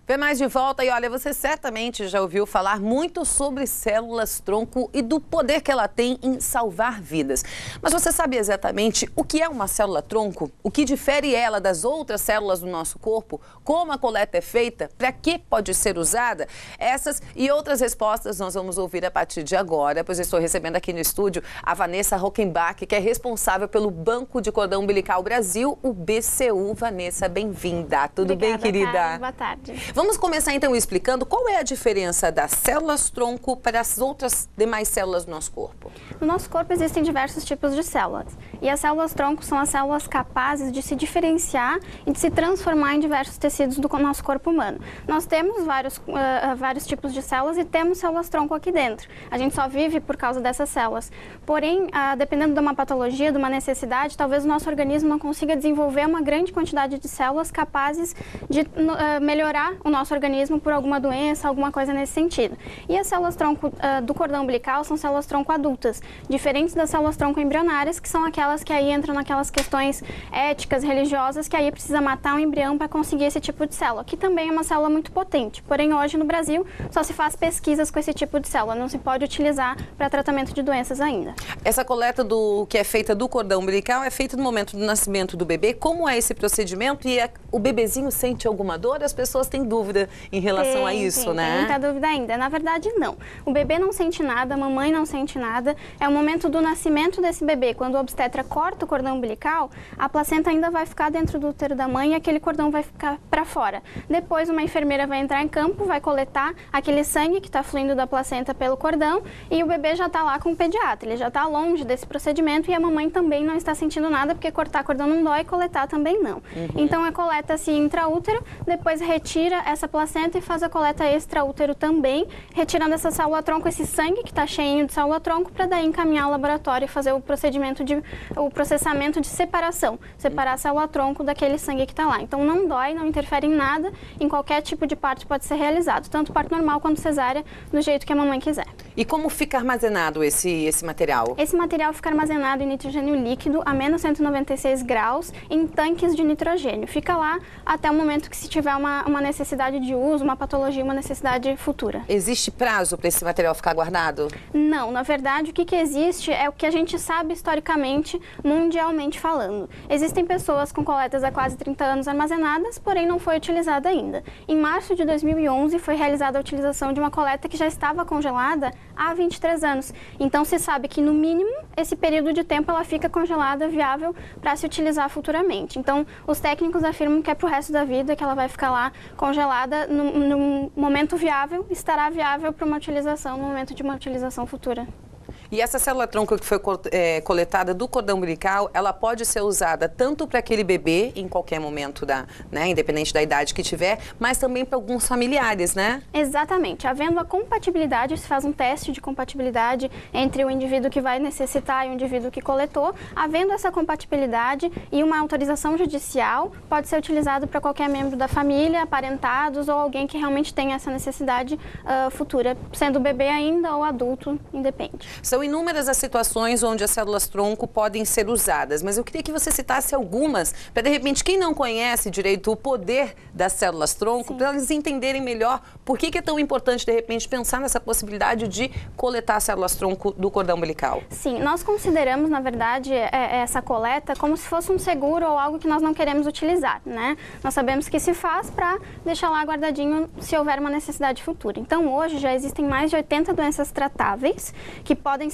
Vem mais de volta e olha, você certamente já ouviu falar muito sobre células-tronco e do poder que ela tem em salvar vidas. Mas você sabe exatamente o que é uma célula-tronco? O que difere ela das outras células do nosso corpo? Como a coleta é feita? Para que pode ser usada? Essas e outras respostas nós vamos ouvir a partir de agora, pois eu estou recebendo aqui no estúdio a Vanessa Rockenbach, que é responsável pelo Banco de Cordão Umbilical Brasil, o BCU. Vanessa, bem-vinda. Tudo bem, querida? Karen, boa tarde. Vamos começar então explicando qual é a diferença das células-tronco para as outras demais células do nosso corpo. No nosso corpo existem diversos tipos de células. E as células-tronco são as células capazes de se diferenciar e de se transformar em diversos tecidos do nosso corpo humano. Nós temos vários tipos de células e temos células-tronco aqui dentro. A gente só vive por causa dessas células. Porém, dependendo de uma patologia, de uma necessidade, talvez o nosso organismo não consiga desenvolver uma grande quantidade de células capazes de melhorar o nosso organismo por alguma doença, alguma coisa nesse sentido. E as células-tronco do cordão umbilical são células-tronco adultas, diferentes das células-tronco embrionárias, que são aquelas que aí entram naquelas questões éticas, religiosas, que aí precisa matar um embrião para conseguir esse tipo de célula, que também é uma célula muito potente. Porém, hoje no Brasil, só se faz pesquisas com esse tipo de célula, não se pode utilizar para tratamento de doenças ainda. Essa coleta que é feita do cordão umbilical é feita no momento do nascimento do bebê. Como é esse procedimento? E o bebezinho sente alguma dor? As pessoas têm dúvida em relação a isso, né? Tem muita dúvida ainda. Na verdade, não. O bebê não sente nada, a mamãe não sente nada. É o momento do nascimento desse bebê. Quando o obstetra corta o cordão umbilical, a placenta ainda vai ficar dentro do útero da mãe e aquele cordão vai ficar para fora. Depois, uma enfermeira vai entrar em campo, vai coletar aquele sangue que está fluindo da placenta pelo cordão e o bebê já está lá com o pediatra. Ele já está longe desse procedimento e a mamãe também não está sentindo nada, porque cortar cordão não dói, coletar também não. Então, a coleta-se intraútero, depois retira essa placenta e faz a coleta extraútero também, retirando essa célula-tronco, esse sangue que está cheinho de célula-tronco, para daí encaminhar ao laboratório e fazer o processamento de separação, separar a célula-tronco daquele sangue que está lá. Então não dói, não interfere em nada, em qualquer tipo de parto pode ser realizado, tanto parto normal quanto cesárea, do jeito que a mamãe quiser. E como fica armazenado esse material? Esse material fica armazenado em nitrogênio líquido a menos 196 graus em tanques de nitrogênio. Fica lá até o momento que se tiver uma necessidade de uso, uma patologia, uma necessidade futura. Existe prazo para esse material ficar guardado? Não, na verdade o que existe é o que a gente sabe historicamente, mundialmente falando. Existem pessoas com coletas há quase 30 anos armazenadas, porém não foi utilizada ainda. Em março de 2011 foi realizada a utilização de uma coleta que já estava congelada há 23 anos. Então se sabe que no mínimo esse período de tempo ela fica congelada, viável para se utilizar futuramente. Então os técnicos afirmam que é para o resto da vida, que ela vai ficar lá congelada no momento viável, estará viável para uma utilização no momento de uma utilização futura. E essa célula-tronco que foi coletada do cordão umbilical, ela pode ser usada tanto para aquele bebê, em qualquer momento, independente da idade que tiver, mas também para alguns familiares, né? Exatamente. Havendo a compatibilidade, se faz um teste de compatibilidade entre o indivíduo que vai necessitar e o indivíduo que coletou. Havendo essa compatibilidade e uma autorização judicial, pode ser utilizado para qualquer membro da família, aparentados ou alguém que realmente tenha essa necessidade futura, sendo bebê ainda ou adulto, independe. São inúmeras as situações onde as células-tronco podem ser usadas, mas eu queria que você citasse algumas, para de repente quem não conhece direito o poder das células-tronco, para eles entenderem melhor por que é tão importante de repente pensar nessa possibilidade de coletar células-tronco do cordão umbilical. Sim, nós consideramos, na verdade, essa coleta como se fosse um seguro ou algo que nós não queremos utilizar, né? Nós sabemos que se faz para deixar lá guardadinho se houver uma necessidade futura. Então, hoje já existem mais de 80 doenças tratáveis que pode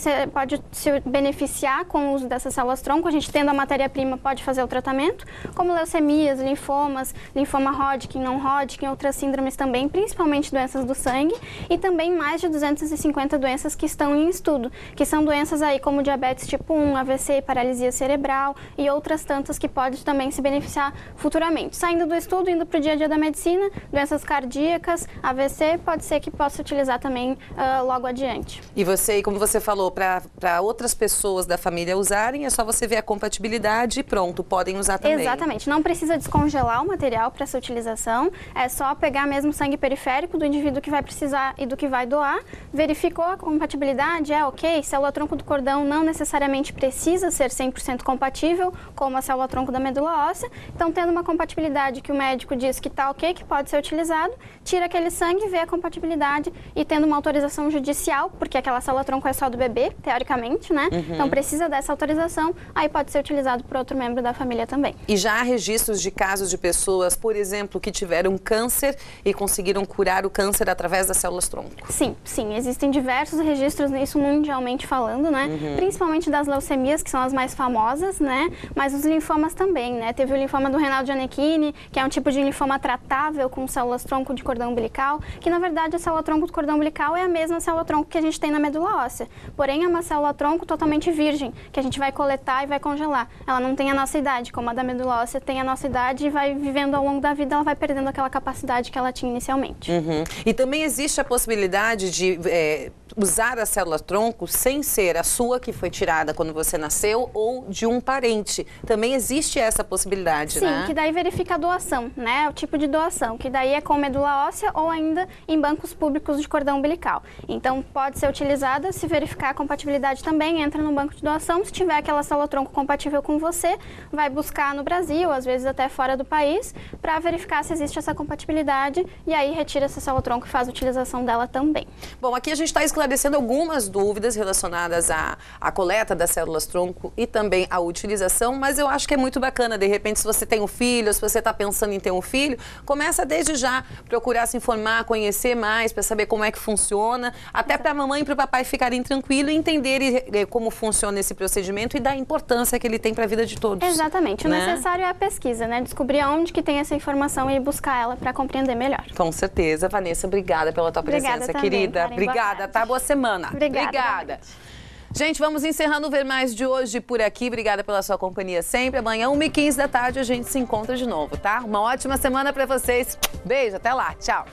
se beneficiar com o uso dessas células-tronco. A gente tendo a matéria-prima pode fazer o tratamento, como leucemias, linfomas, linfoma Hodgkin, não Hodgkin, outras síndromes também, principalmente doenças do sangue, e também mais de 250 doenças que estão em estudo, que são doenças aí como diabetes tipo 1, AVC, paralisia cerebral e outras tantas que podem também se beneficiar futuramente. Saindo do estudo, indo para o dia a dia da medicina, doenças cardíacas, AVC, pode ser que possa utilizar também logo adiante. E você, como você falou, falou, para outras pessoas da família usarem, é só você ver a compatibilidade e pronto, podem usar também. Exatamente, não precisa descongelar o material para essa utilização, é só pegar mesmo o sangue periférico do indivíduo que vai precisar e do que vai doar, verificou a compatibilidade, ok, célula-tronco do cordão não necessariamente precisa ser 100% compatível com a célula-tronco da medula óssea, então tendo uma compatibilidade que o médico diz que está ok, que pode ser utilizado, tira aquele sangue, vê a compatibilidade e tendo uma autorização judicial, porque aquela célula-tronco é só do bebê, teoricamente, né? Então precisa dessa autorização, aí pode ser utilizado por outro membro da família também. E já há registros de casos de pessoas, por exemplo, que tiveram câncer e conseguiram curar o câncer através das células-tronco? Sim, sim, existem diversos registros nisso mundialmente falando, né? Principalmente das leucemias, que são as mais famosas, né? Mas os linfomas também, né? Teve o linfoma do Reinaldo Gianecchini, que é um tipo de linfoma tratável com células-tronco de cordão umbilical, que na verdade a célula-tronco do cordão umbilical é a mesma célula-tronco que a gente tem na medula óssea, porém é uma célula-tronco totalmente virgem, que a gente vai coletar e vai congelar. Ela não tem a nossa idade, como a da medula óssea tem a nossa idade e vai vivendo ao longo da vida, ela vai perdendo aquela capacidade que ela tinha inicialmente. E também existe a possibilidade de usar a célula-tronco sem ser a sua, que foi tirada quando você nasceu, ou de um parente. Também existe essa possibilidade, né? Sim, que daí verifica a doação, né? O tipo de doação, que daí é com medula óssea ou ainda em bancos públicos de cordão umbilical. Então, pode ser utilizada, se verificar a compatibilidade também, entra no banco de doação, se tiver aquela célula-tronco compatível com você, vai buscar no Brasil, às vezes até fora do país, para verificar se existe essa compatibilidade e aí retira essa célula-tronco e faz a utilização dela também. Bom, aqui a gente está esclarecendo algumas dúvidas relacionadas à coleta das células-tronco e também à utilização, mas eu acho que é muito bacana, de repente, se você tem um filho, se você está pensando em ter um filho, começa desde já procurar se informar, conhecer mais, para saber como é que funciona, até para a mamãe e para o papai ficarem tranquilos e entenderem como funciona esse procedimento e da importância que ele tem para a vida de todos. Exatamente, né? O necessário é a pesquisa, né? Descobrir onde que tem essa informação e buscar ela para compreender melhor. Com certeza. Vanessa, obrigada pela tua presença, também, querida. Karen, obrigada, tá? Boa semana. Obrigada. Gente, vamos encerrando o Ver Mais de hoje por aqui. Obrigada pela sua companhia sempre. Amanhã, 1h15 da tarde, a gente se encontra de novo, tá? Uma ótima semana para vocês. Beijo, até lá. Tchau.